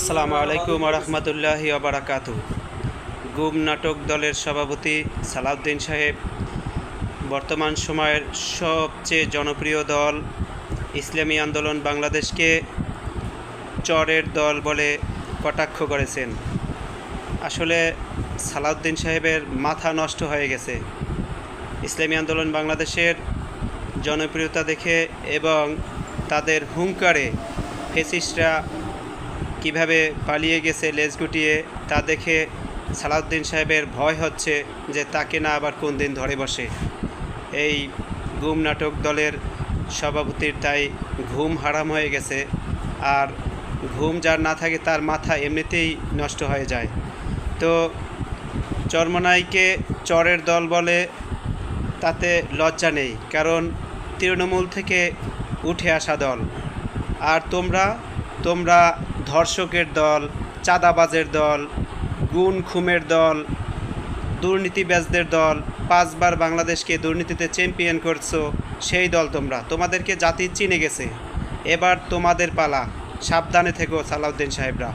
আসসালামু আলাইকুম রহমতুল্লাহি ওবারাকাতু। গুম নাটক দলের সভাপতি সালাউদ্দিন সাহেব বর্তমান সময়ের সবচেয়ে জনপ্রিয় দল ইসলামী আন্দোলন বাংলাদেশকে চরের দল বলে কটাক্ষ করেছেন। আসলে সালাউদ্দিন সাহেবের মাথা নষ্ট হয়ে গেছে ইসলামী আন্দোলন বাংলাদেশের জনপ্রিয়তা দেখে এবং তাদের হুঙ্কারে ফেসিস্টরা কিভাবে পালিয়ে গেছে লেজ গুটিয়ে তা দেখে সালাউদ্দিন সাহেবের ভয় হচ্ছে যে তাকে না আবার কোন দিন ধরে বসে। এই গুম নাটক দলের সভাপতির তাই ঘুম হারাম হয়ে গেছে, আর ঘুম যার না থাকে তার মাথা এমনিতেই নষ্ট হয়ে যায়। তো চরমনাইকে চরের দল বলে তাতে লজ্জা নেই, কারণ তৃণমূল থেকে উঠে আসা দল। আর তোমরা ধর্ষকের দল, চাঁদাবাজের দল, গুণ খুমের দল, দুর্নীতিবাজদের দল, 5 বার বাংলাদেশকে দুর্নীতিতে চ্যাম্পিয়ন করছো সেই দল। তোমাদেরকে জাতি চিনে গেছে। এবার তোমাদের পালা, সাবধানে থেকো সালাউদ্দিন সাহেবরা।